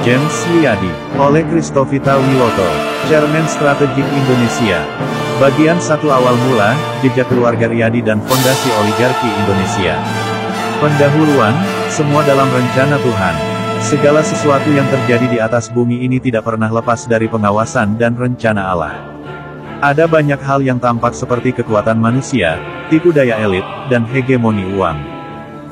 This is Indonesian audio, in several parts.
James Riyadi, oleh Kristovita Wiloto, Chairman Strategik Indonesia. Bagian 1 awal mula, jejak keluarga Riyadi dan fondasi oligarki Indonesia. Pendahuluan, semua dalam rencana Tuhan. Segala sesuatu yang terjadi di atas bumi ini tidak pernah lepas dari pengawasan dan rencana Allah. Ada banyak hal yang tampak seperti kekuatan manusia, tipu daya elit, dan hegemoni uang.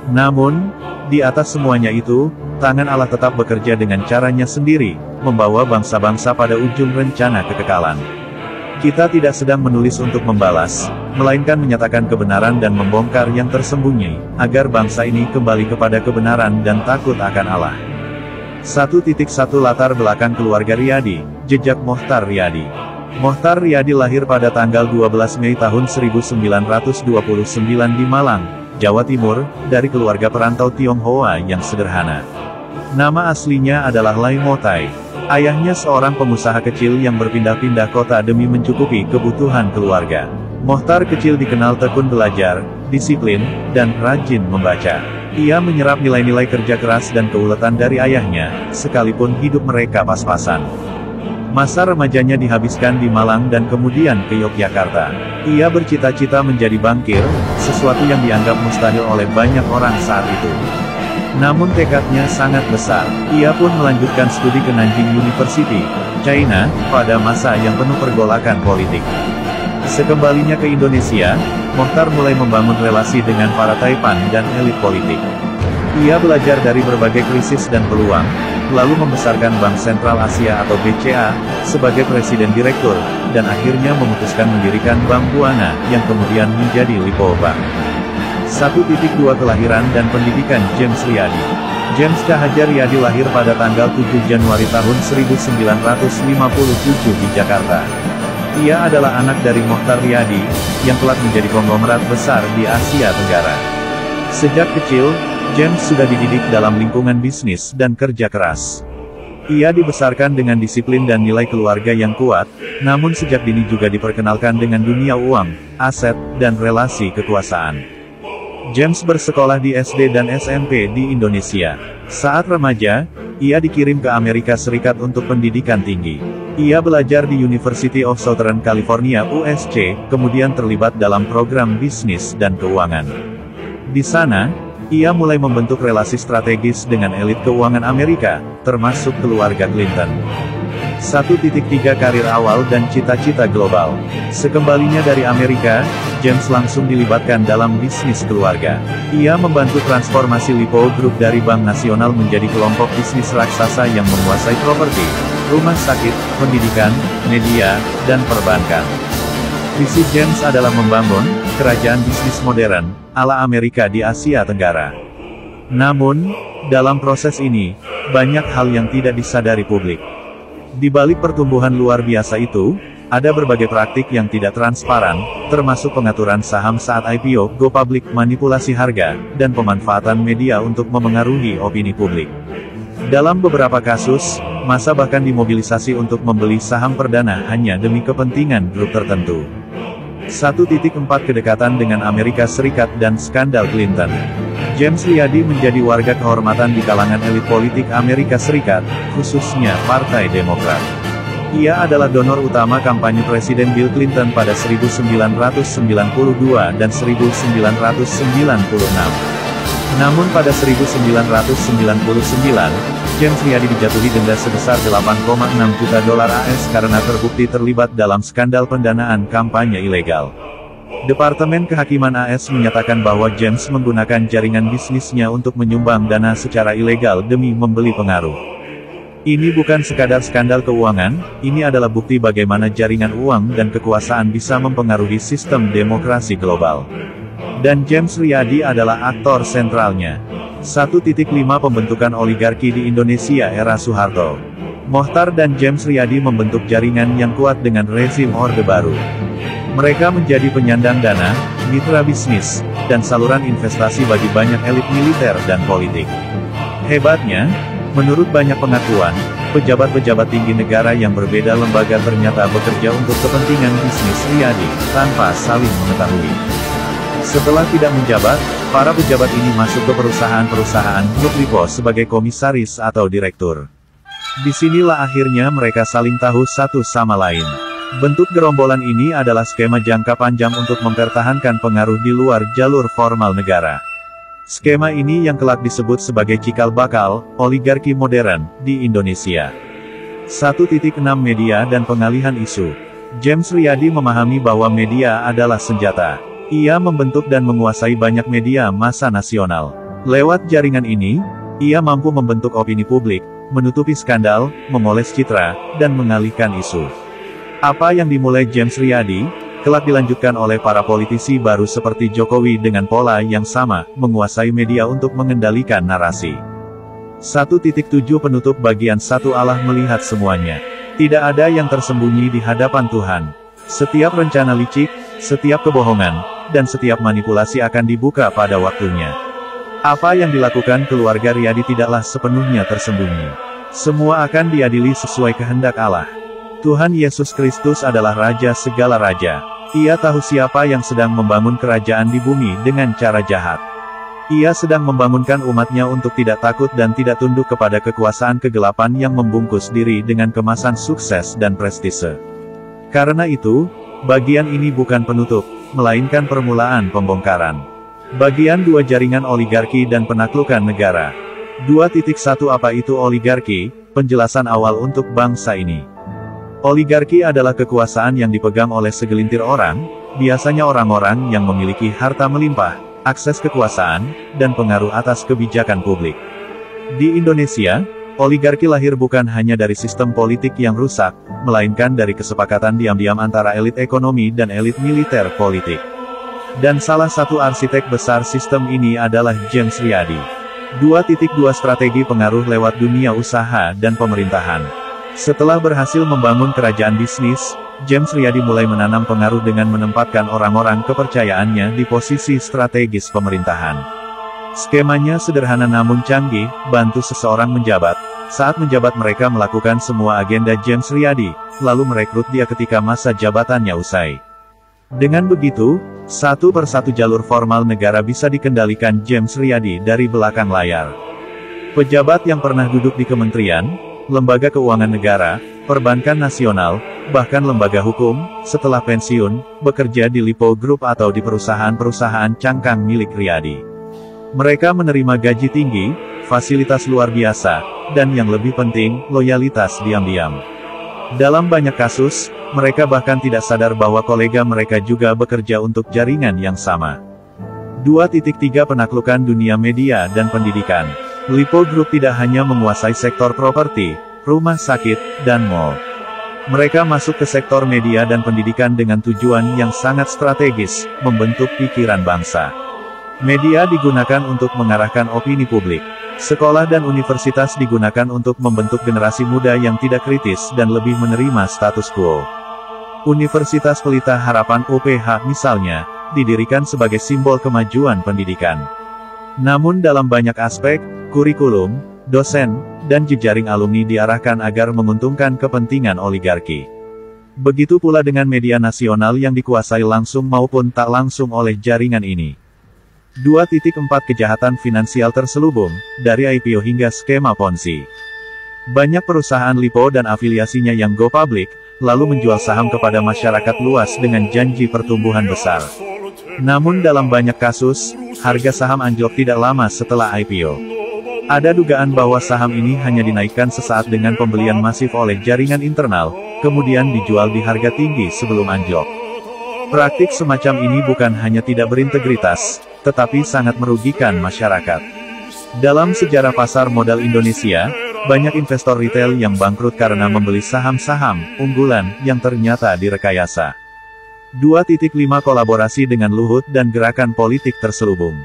Namun, di atas semuanya itu, tangan Allah tetap bekerja dengan caranya sendiri, membawa bangsa-bangsa pada ujung rencana kekekalan. Kita tidak sedang menulis untuk membalas, melainkan menyatakan kebenaran dan membongkar yang tersembunyi, agar bangsa ini kembali kepada kebenaran dan takut akan Allah. 1.1 Latar belakang keluarga Riyadi, jejak Mohtar Riyadi. Mohtar Riyadi lahir pada tanggal 12 Mei tahun 1929 di Malang, Jawa Timur, dari keluarga perantau Tionghoa yang sederhana. Nama aslinya adalah Lai Motai. Ayahnya seorang pengusaha kecil yang berpindah-pindah kota demi mencukupi kebutuhan keluarga. Mohtar kecil dikenal tekun belajar, disiplin, dan rajin membaca. Ia menyerap nilai-nilai kerja keras dan keuletan dari ayahnya, sekalipun hidup mereka pas-pasan. Masa remajanya dihabiskan di Malang dan kemudian ke Yogyakarta. Ia bercita-cita menjadi bankir, sesuatu yang dianggap mustahil oleh banyak orang saat itu. Namun tekadnya sangat besar. Ia pun melanjutkan studi ke Nanjing University, China, pada masa yang penuh pergolakan politik. Sekembalinya ke Indonesia, Mohtar mulai membangun relasi dengan para taipan dan elit politik. Ia belajar dari berbagai krisis dan peluang, lalu membesarkan Bank Sentral Asia atau BCA, sebagai presiden direktur, dan akhirnya memutuskan mendirikan Bank Buana, yang kemudian menjadi Lipo Bank. 1.2 Kelahiran dan pendidikan James Riyadi. James Cahaja Riyadi lahir pada tanggal 7 Januari tahun 1957 di Jakarta. Ia adalah anak dari Mohtar Riyadi, yang kelak menjadi konglomerat besar di Asia Tenggara. Sejak kecil, James sudah dididik dalam lingkungan bisnis dan kerja keras. Ia dibesarkan dengan disiplin dan nilai keluarga yang kuat, namun sejak dini juga diperkenalkan dengan dunia uang, aset, dan relasi kekuasaan. James bersekolah di SD dan SMP di Indonesia. Saat remaja, ia dikirim ke Amerika Serikat untuk pendidikan tinggi. Ia belajar di University of Southern California (USC), kemudian terlibat dalam program bisnis dan keuangan. Di sana, ia mulai membentuk relasi strategis dengan elit keuangan Amerika, termasuk keluarga Clinton. 1.3 Karir awal dan cita-cita global. Sekembalinya dari Amerika, James langsung dilibatkan dalam bisnis keluarga. Ia membantu transformasi Lipo Group dari Bank Nasional menjadi kelompok bisnis raksasa yang menguasai properti, rumah sakit, pendidikan, media, dan perbankan. Visi James adalah membangun kerajaan bisnis modern ala Amerika di Asia Tenggara. Namun, dalam proses ini, banyak hal yang tidak disadari publik. Di balik pertumbuhan luar biasa itu, ada berbagai praktik yang tidak transparan, termasuk pengaturan saham saat IPO, go public, manipulasi harga, dan pemanfaatan media untuk memengaruhi opini publik. Dalam beberapa kasus, massa bahkan dimobilisasi untuk membeli saham perdana hanya demi kepentingan grup tertentu. 1.4 Kedekatan dengan Amerika Serikat dan skandal Clinton. James Riyadi menjadi warga kehormatan di kalangan elit politik Amerika Serikat, khususnya Partai Demokrat. Ia adalah donor utama kampanye Presiden Bill Clinton pada 1992 dan 1996. Namun pada 1999, James Riyadi dijatuhi denda sebesar 8,6 juta dolar AS karena terbukti terlibat dalam skandal pendanaan kampanye ilegal. Departemen Kehakiman AS menyatakan bahwa James menggunakan jaringan bisnisnya untuk menyumbang dana secara ilegal demi membeli pengaruh. Ini bukan sekadar skandal keuangan, ini adalah bukti bagaimana jaringan uang dan kekuasaan bisa mempengaruhi sistem demokrasi global. Dan James Riyadi adalah aktor sentralnya. 1.5 Pembentukan oligarki di Indonesia era Soeharto. Mohtar dan James Riyadi membentuk jaringan yang kuat dengan rezim Orde Baru. Mereka menjadi penyandang dana, mitra bisnis, dan saluran investasi bagi banyak elit militer dan politik. Hebatnya, menurut banyak pengakuan, pejabat-pejabat tinggi negara yang berbeda lembaga ternyata bekerja untuk kepentingan bisnis Riyadi, tanpa saling mengetahui. Setelah tidak menjabat, para pejabat ini masuk ke perusahaan-perusahaan Grup Lipo sebagai komisaris atau direktur. Disinilah akhirnya mereka saling tahu satu sama lain. Bentuk gerombolan ini adalah skema jangka panjang untuk mempertahankan pengaruh di luar jalur formal negara. Skema ini yang kelak disebut sebagai cikal bakal oligarki modern di Indonesia. 1.6 Media dan pengalihan isu. James Riyadi memahami bahwa media adalah senjata. Ia membentuk dan menguasai banyak media massa nasional. Lewat jaringan ini, ia mampu membentuk opini publik, menutupi skandal, memoles citra, dan mengalihkan isu. Apa yang dimulai James Riyadi, kelak dilanjutkan oleh para politisi baru seperti Jokowi dengan pola yang sama, menguasai media untuk mengendalikan narasi. 1.7 Penutup bagian 1 Allah melihat semuanya. Tidak ada yang tersembunyi di hadapan Tuhan. Setiap rencana licik, setiap kebohongan, dan setiap manipulasi akan dibuka pada waktunya. Apa yang dilakukan keluarga Riyadi tidaklah sepenuhnya tersembunyi. Semua akan diadili sesuai kehendak Allah. Tuhan Yesus Kristus adalah Raja segala Raja. Ia tahu siapa yang sedang membangun kerajaan di bumi dengan cara jahat. Ia sedang membangunkan umatnya untuk tidak takut dan tidak tunduk kepada kekuasaan kegelapan yang membungkus diri dengan kemasan sukses dan prestise. Karena itu, bagian ini bukan penutup, melainkan permulaan pembongkaran. Bagian 2 Jaringan oligarki dan penaklukan negara. 2.1 Apa itu oligarki? Penjelasan awal untuk bangsa ini. Oligarki adalah kekuasaan yang dipegang oleh segelintir orang, biasanya orang-orang yang memiliki harta melimpah, akses kekuasaan, dan pengaruh atas kebijakan publik. Di Indonesia, oligarki lahir bukan hanya dari sistem politik yang rusak, melainkan dari kesepakatan diam-diam antara elit ekonomi dan elit militer politik. Dan salah satu arsitek besar sistem ini adalah James Riyadi. 2.2 Strategi pengaruh lewat dunia usaha dan pemerintahan. Setelah berhasil membangun kerajaan bisnis, James Riyadi mulai menanam pengaruh dengan menempatkan orang-orang kepercayaannya di posisi strategis pemerintahan. Skemanya sederhana namun canggih, bantu seseorang menjabat. Saat menjabat mereka melakukan semua agenda James Riyadi, lalu merekrut dia ketika masa jabatannya usai. Dengan begitu, satu persatu jalur formal negara bisa dikendalikan James Riyadi dari belakang layar. Pejabat yang pernah duduk di kementerian, lembaga keuangan negara, perbankan nasional, bahkan lembaga hukum, setelah pensiun, bekerja di Lipo Group atau di perusahaan-perusahaan cangkang milik Riyadi. Mereka menerima gaji tinggi, fasilitas luar biasa, dan yang lebih penting, loyalitas diam-diam. Dalam banyak kasus, mereka bahkan tidak sadar bahwa kolega mereka juga bekerja untuk jaringan yang sama. 2.3 Penaklukan dunia media dan pendidikan. Lipo Group tidak hanya menguasai sektor properti, rumah sakit, dan mal. Mereka masuk ke sektor media dan pendidikan dengan tujuan yang sangat strategis, membentuk pikiran bangsa. Media digunakan untuk mengarahkan opini publik. Sekolah dan universitas digunakan untuk membentuk generasi muda yang tidak kritis dan lebih menerima status quo. Universitas Pelita Harapan UPH misalnya, didirikan sebagai simbol kemajuan pendidikan. Namun dalam banyak aspek, kurikulum, dosen, dan jejaring alumni diarahkan agar menguntungkan kepentingan oligarki. Begitu pula dengan media nasional yang dikuasai langsung maupun tak langsung oleh jaringan ini. 2.4 Kejahatan finansial terselubung, dari IPO hingga skema Ponzi. Banyak perusahaan Lipo dan afiliasinya yang go public, lalu menjual saham kepada masyarakat luas dengan janji pertumbuhan besar. Namun dalam banyak kasus, harga saham anjlok tidak lama setelah IPO. Ada dugaan bahwa saham ini hanya dinaikkan sesaat dengan pembelian masif oleh jaringan internal, kemudian dijual di harga tinggi sebelum anjlok. Praktik semacam ini bukan hanya tidak berintegritas, tetapi sangat merugikan masyarakat. Dalam sejarah pasar modal Indonesia, banyak investor retail yang bangkrut karena membeli saham-saham unggulan yang ternyata direkayasa. 2.5 Kolaborasi dengan Luhut dan gerakan politik terselubung.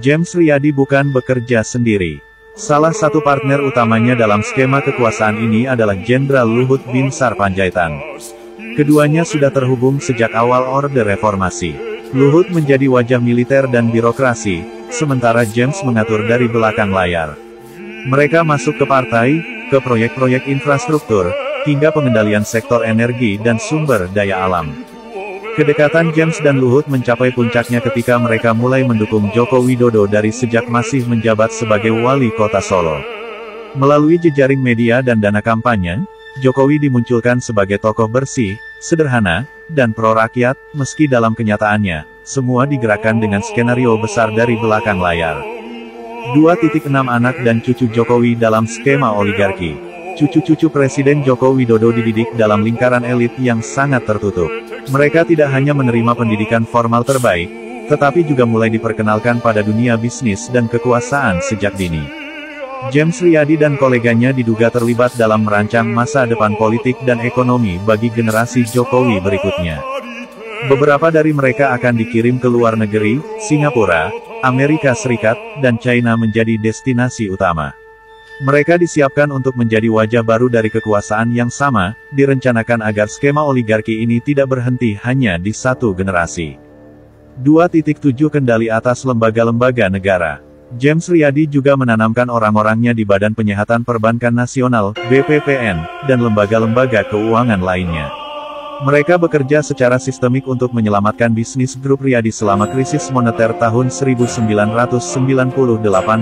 James Riyadi bukan bekerja sendiri. Salah satu partner utamanya dalam skema kekuasaan ini adalah Jenderal Luhut Binsar Panjaitan. Keduanya sudah terhubung sejak awal Orde Reformasi. Luhut menjadi wajah militer dan birokrasi, sementara James mengatur dari belakang layar. Mereka masuk ke partai, ke proyek-proyek infrastruktur, hingga pengendalian sektor energi dan sumber daya alam. Kedekatan James dan Luhut mencapai puncaknya ketika mereka mulai mendukung Joko Widodo dari sejak masih menjabat sebagai wali kota Solo. Melalui jejaring media dan dana kampanye, Jokowi dimunculkan sebagai tokoh bersih, sederhana, dan pro-rakyat, meski dalam kenyataannya, semua digerakkan dengan skenario besar dari belakang layar. 2.6 Anak dan cucu Jokowi dalam skema oligarki. Cucu-cucu Presiden Joko Widodo dididik dalam lingkaran elit yang sangat tertutup. Mereka tidak hanya menerima pendidikan formal terbaik, tetapi juga mulai diperkenalkan pada dunia bisnis dan kekuasaan sejak dini. James Riyadi dan koleganya diduga terlibat dalam merancang masa depan politik dan ekonomi bagi generasi Jokowi berikutnya. Beberapa dari mereka akan dikirim ke luar negeri, Singapura, Amerika Serikat, dan China menjadi destinasi utama. Mereka disiapkan untuk menjadi wajah baru dari kekuasaan yang sama, direncanakan agar skema oligarki ini tidak berhenti hanya di satu generasi. 2.7 Kendali atas lembaga-lembaga negara. James Riyadi juga menanamkan orang-orangnya di Badan Penyihatan Perbankan Nasional, BPPN, dan lembaga-lembaga keuangan lainnya. Mereka bekerja secara sistemik untuk menyelamatkan bisnis grup Riyadi selama krisis moneter tahun 1998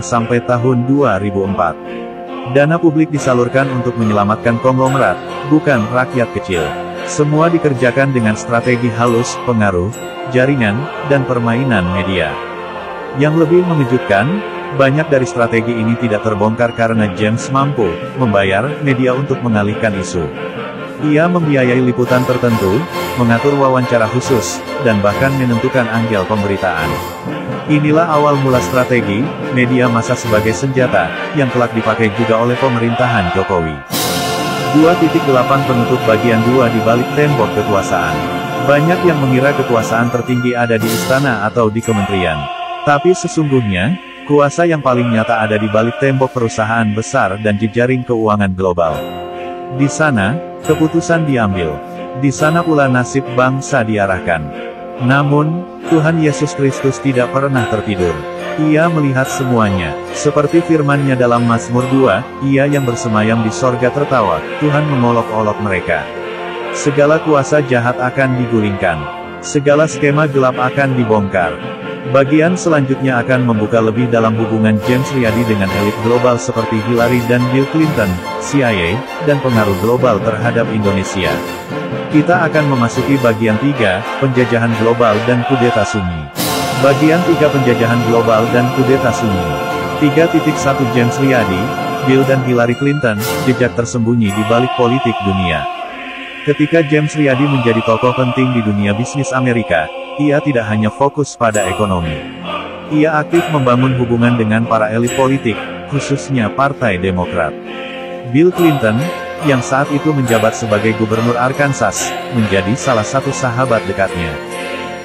sampai tahun 2004. Dana publik disalurkan untuk menyelamatkan konglomerat, bukan rakyat kecil. Semua dikerjakan dengan strategi halus, pengaruh, jaringan, dan permainan media. Yang lebih mengejutkan, banyak dari strategi ini tidak terbongkar karena James mampu membayar media untuk mengalihkan isu. Ia membiayai liputan tertentu, mengatur wawancara khusus, dan bahkan menentukan angle pemberitaan. Inilah awal mula strategi media massa sebagai senjata yang kelak dipakai juga oleh pemerintahan Jokowi. 2.8 Penutup bagian 2 di balik tembok kekuasaan. Banyak yang mengira kekuasaan tertinggi ada di istana atau di kementerian. Tapi sesungguhnya, kuasa yang paling nyata ada di balik tembok perusahaan besar dan jejaring keuangan global. Di sana, keputusan diambil. Di sana pula nasib bangsa diarahkan. Namun, Tuhan Yesus Kristus tidak pernah tertidur. Ia melihat semuanya. Seperti firman-Nya dalam Mazmur 2, Ia yang bersemayam di sorga tertawa, Tuhan mengolok-olok mereka. Segala kuasa jahat akan digulingkan. Segala skema gelap akan dibongkar. Bagian selanjutnya akan membuka lebih dalam hubungan James Riyadi dengan elit global seperti Hillary dan Bill Clinton, CIA, dan pengaruh global terhadap Indonesia. Kita akan memasuki bagian 3, penjajahan global dan kudeta sunyi. Bagian 3 penjajahan global dan kudeta sunyi. 3.1 James Riyadi, Bill dan Hillary Clinton, jejak tersembunyi di balik politik dunia. Ketika James Riyadi menjadi tokoh penting di dunia bisnis Amerika, ia tidak hanya fokus pada ekonomi. Ia aktif membangun hubungan dengan para elit politik, khususnya Partai Demokrat. Bill Clinton, yang saat itu menjabat sebagai gubernur Arkansas, menjadi salah satu sahabat dekatnya.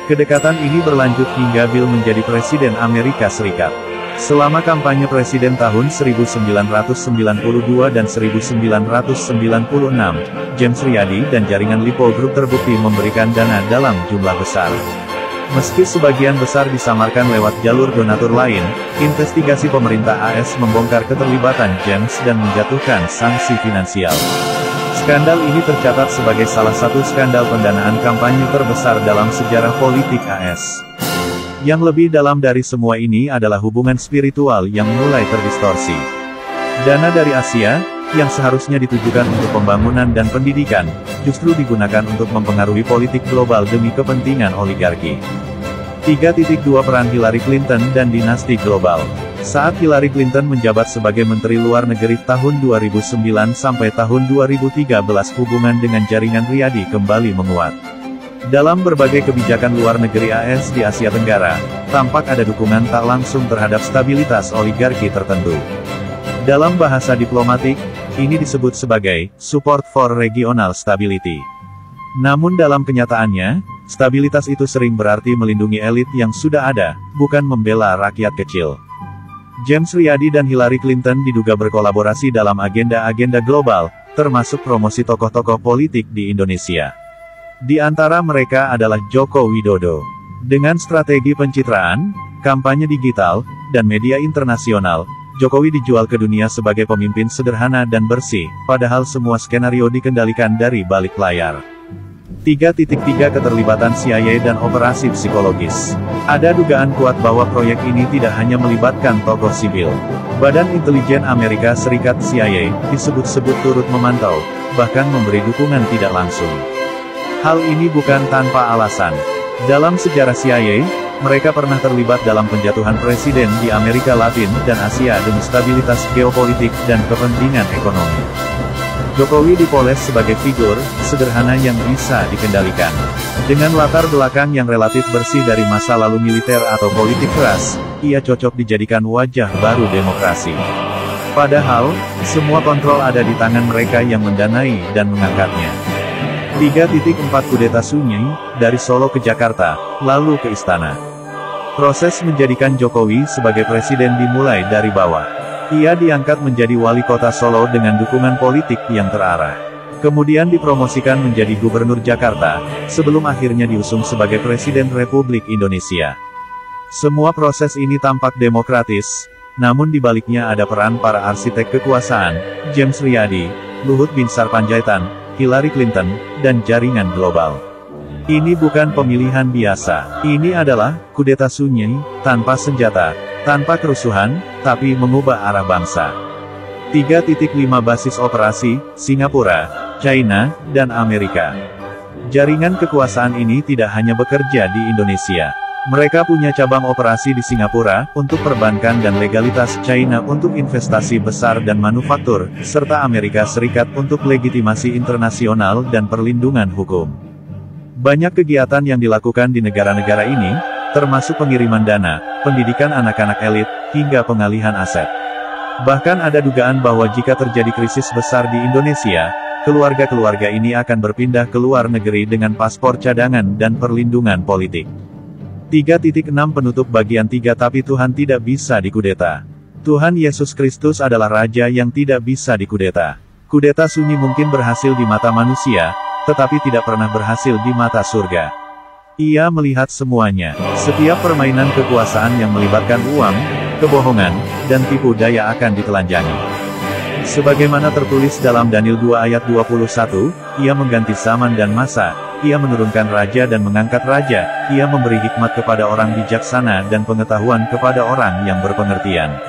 Kedekatan ini berlanjut hingga Bill menjadi Presiden Amerika Serikat. Selama kampanye presiden tahun 1992 dan 1996, James Riyadi dan jaringan Lipo Group terbukti memberikan dana dalam jumlah besar. Meski sebagian besar disamarkan lewat jalur donatur lain, investigasi pemerintah AS membongkar keterlibatan James dan menjatuhkan sanksi finansial. Skandal ini tercatat sebagai salah satu skandal pendanaan kampanye terbesar dalam sejarah politik AS. Yang lebih dalam dari semua ini adalah hubungan spiritual yang mulai terdistorsi. Dana dari Asia, yang seharusnya ditujukan untuk pembangunan dan pendidikan, justru digunakan untuk mempengaruhi politik global demi kepentingan oligarki. 3.2 Peran Hillary Clinton dan dinasti global. Saat Hillary Clinton menjabat sebagai Menteri Luar Negeri tahun 2009 sampai tahun 2013, hubungan dengan jaringan Riyadi kembali menguat. Dalam berbagai kebijakan luar negeri AS di Asia Tenggara, tampak ada dukungan tak langsung terhadap stabilitas oligarki tertentu. Dalam bahasa diplomatik, ini disebut sebagai support for regional stability. Namun dalam kenyataannya, stabilitas itu sering berarti melindungi elit yang sudah ada, bukan membela rakyat kecil. James Riyadi dan Hillary Clinton diduga berkolaborasi dalam agenda-agenda global, termasuk promosi tokoh-tokoh politik di Indonesia. Di antara mereka adalah Joko Widodo. Dengan strategi pencitraan, kampanye digital, dan media internasional, Jokowi dijual ke dunia sebagai pemimpin sederhana dan bersih, padahal semua skenario dikendalikan dari balik layar. 3.3 Keterlibatan CIA dan operasi psikologis. Ada dugaan kuat bahwa proyek ini tidak hanya melibatkan tokoh sipil. Badan Intelijen Amerika Serikat CIA, disebut-sebut turut memantau, bahkan memberi dukungan tidak langsung. Hal ini bukan tanpa alasan. Dalam sejarah CIA, mereka pernah terlibat dalam penjatuhan presiden di Amerika Latin dan Asia demi stabilitas geopolitik dan kepentingan ekonomi. Jokowi dipoles sebagai figur sederhana yang bisa dikendalikan. Dengan latar belakang yang relatif bersih dari masa lalu militer atau politik keras, ia cocok dijadikan wajah baru demokrasi. Padahal, semua kontrol ada di tangan mereka yang mendanai dan mengangkatnya. 3.4 Kudeta Sunyi, dari Solo ke Jakarta, lalu ke Istana. Proses menjadikan Jokowi sebagai presiden dimulai dari bawah. Ia diangkat menjadi wali kota Solo dengan dukungan politik yang terarah. Kemudian dipromosikan menjadi gubernur Jakarta, sebelum akhirnya diusung sebagai Presiden Republik Indonesia. Semua proses ini tampak demokratis, namun di baliknya ada peran para arsitek kekuasaan, James Riyadi, Luhut Binsar Panjaitan, Hillary Clinton, dan jaringan global. Ini bukan pemilihan biasa, ini adalah kudeta sunyi, tanpa senjata, tanpa kerusuhan, tapi mengubah arah bangsa. 3.5 Basis operasi, Singapura, China, dan Amerika. Jaringan kekuasaan ini tidak hanya bekerja di Indonesia. Mereka punya cabang operasi di Singapura, untuk perbankan dan legalitas, China untuk investasi besar dan manufaktur, serta Amerika Serikat untuk legitimasi internasional dan perlindungan hukum. Banyak kegiatan yang dilakukan di negara-negara ini, termasuk pengiriman dana, pendidikan anak-anak elit, hingga pengalihan aset. Bahkan ada dugaan bahwa jika terjadi krisis besar di Indonesia, keluarga-keluarga ini akan berpindah ke luar negeri dengan paspor cadangan dan perlindungan politik. 3.6 Penutup bagian 3 Tapi Tuhan tidak bisa dikudeta. Tuhan Yesus Kristus adalah Raja yang tidak bisa dikudeta. Kudeta sunyi mungkin berhasil di mata manusia, tetapi tidak pernah berhasil di mata surga. Ia melihat semuanya. Setiap permainan kekuasaan yang melibatkan uang, kebohongan, dan tipu daya akan ditelanjangi. Sebagaimana tertulis dalam Daniel 2 ayat 21, ia mengganti zaman dan masa, ia menurunkan raja dan mengangkat raja, ia memberi hikmat kepada orang bijaksana dan pengetahuan kepada orang yang berpengertian.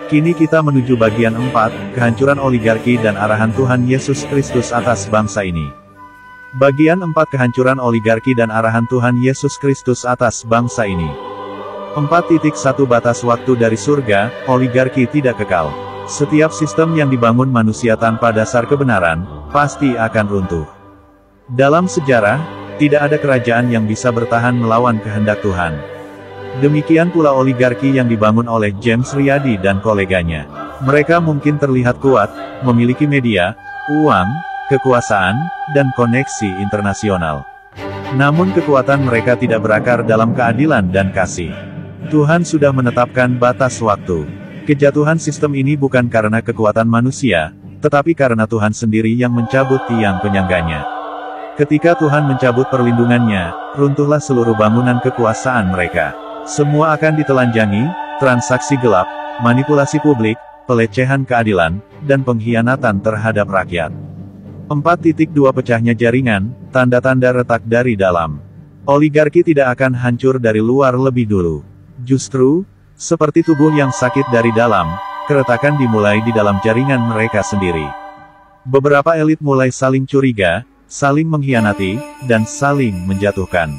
Kini kita menuju bagian 4, kehancuran oligarki dan arahan Tuhan Yesus Kristus atas bangsa ini. Bagian 4 Kehancuran oligarki dan arahan Tuhan Yesus Kristus atas bangsa ini. 4.1 Batas waktu dari surga, oligarki tidak kekal. Setiap sistem yang dibangun manusia tanpa dasar kebenaran, pasti akan runtuh. Dalam sejarah, tidak ada kerajaan yang bisa bertahan melawan kehendak Tuhan. Demikian pula oligarki yang dibangun oleh James Riyadi dan koleganya. Mereka mungkin terlihat kuat, memiliki media, uang, kekuasaan, dan koneksi internasional. Namun kekuatan mereka tidak berakar dalam keadilan dan kasih. Tuhan sudah menetapkan batas waktu. Kejatuhan sistem ini bukan karena kekuatan manusia, tetapi karena Tuhan sendiri yang mencabut tiang penyangganya. Ketika Tuhan mencabut perlindungannya, runtuhlah seluruh bangunan kekuasaan mereka. Semua akan ditelanjangi, transaksi gelap, manipulasi publik, pelecehan keadilan, dan pengkhianatan terhadap rakyat. 4.2 Pecahnya jaringan, tanda-tanda retak dari dalam. Oligarki tidak akan hancur dari luar lebih dulu. Justru, seperti tubuh yang sakit dari dalam, keretakan dimulai di dalam jaringan mereka sendiri. Beberapa elit mulai saling curiga, saling mengkhianati, dan saling menjatuhkan.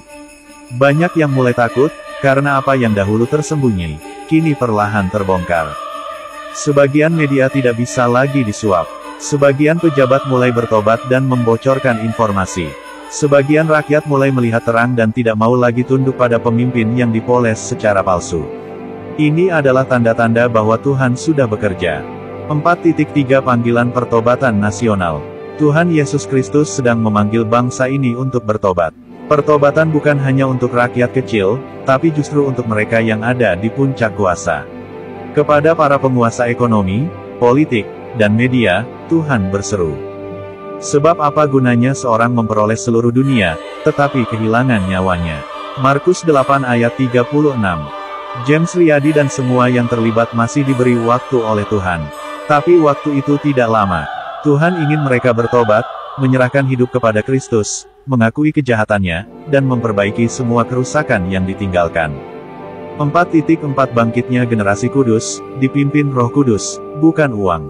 Banyak yang mulai takut, karena apa yang dahulu tersembunyi, kini perlahan terbongkar. Sebagian media tidak bisa lagi disuap. Sebagian pejabat mulai bertobat dan membocorkan informasi. Sebagian rakyat mulai melihat terang dan tidak mau lagi tunduk pada pemimpin yang dipoles secara palsu. Ini adalah tanda-tanda bahwa Tuhan sudah bekerja. 4.3 Panggilan pertobatan nasional. Tuhan Yesus Kristus sedang memanggil bangsa ini untuk bertobat. Pertobatan bukan hanya untuk rakyat kecil, tapi justru untuk mereka yang ada di puncak kuasa. Kepada para penguasa ekonomi, politik, dan media, Tuhan berseru. Sebab apa gunanya seorang memperoleh seluruh dunia, tetapi kehilangan nyawanya. Markus 8 ayat 36. James Riyadi dan semua yang terlibat masih diberi waktu oleh Tuhan. Tapi waktu itu tidak lama. Tuhan ingin mereka bertobat, menyerahkan hidup kepada Kristus, mengakui kejahatannya, dan memperbaiki semua kerusakan yang ditinggalkan. 4.4 Bangkitnya generasi kudus, dipimpin Roh Kudus, bukan uang.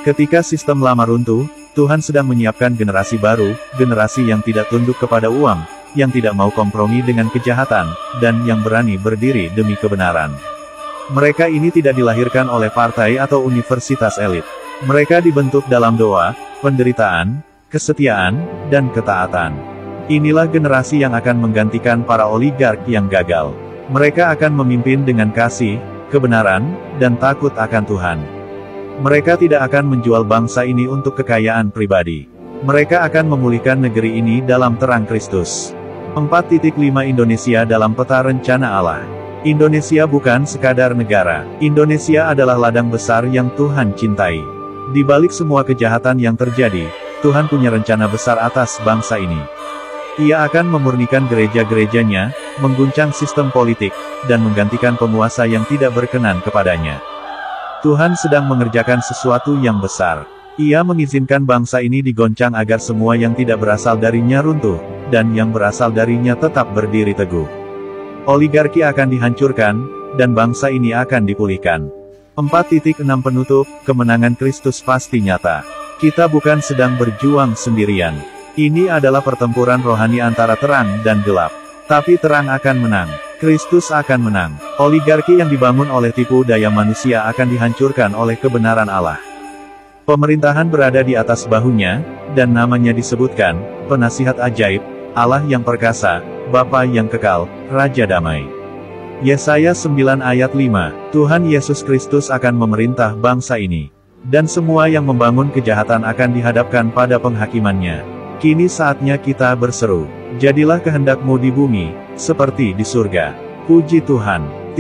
Ketika sistem lama runtuh, Tuhan sedang menyiapkan generasi baru, generasi yang tidak tunduk kepada uang, yang tidak mau kompromi dengan kejahatan, dan yang berani berdiri demi kebenaran. Mereka ini tidak dilahirkan oleh partai atau universitas elit. Mereka dibentuk dalam doa, penderitaan, kesetiaan, dan ketaatan. Inilah generasi yang akan menggantikan para oligark yang gagal. Mereka akan memimpin dengan kasih, kebenaran, dan takut akan Tuhan. Mereka tidak akan menjual bangsa ini untuk kekayaan pribadi. Mereka akan memulihkan negeri ini dalam terang Kristus. 4.5 Indonesia dalam peta rencana Allah. Indonesia bukan sekadar negara. Indonesia adalah ladang besar yang Tuhan cintai. Di balik semua kejahatan yang terjadi, Tuhan punya rencana besar atas bangsa ini. Ia akan memurnikan gereja-gerejanya, mengguncang sistem politik, dan menggantikan penguasa yang tidak berkenan kepadanya. Tuhan sedang mengerjakan sesuatu yang besar. Ia mengizinkan bangsa ini digoncang agar semua yang tidak berasal darinya runtuh, dan yang berasal darinya tetap berdiri teguh. Oligarki akan dihancurkan, dan bangsa ini akan dipulihkan. 4.6 Penutup, kemenangan Kristus pasti nyata. Kita bukan sedang berjuang sendirian. Ini adalah pertempuran rohani antara terang dan gelap. Tapi terang akan menang. Kristus akan menang. Oligarki yang dibangun oleh tipu daya manusia akan dihancurkan oleh kebenaran Allah. Pemerintahan berada di atas bahunya, dan namanya disebutkan, Penasihat Ajaib, Allah yang perkasa, Bapa yang kekal, Raja Damai. Yesaya 9 ayat 5, Tuhan Yesus Kristus akan memerintah bangsa ini. Dan semua yang membangun kejahatan akan dihadapkan pada penghakimannya. Kini saatnya kita berseru, jadilah kehendakmu di bumi, seperti di surga. Puji Tuhan.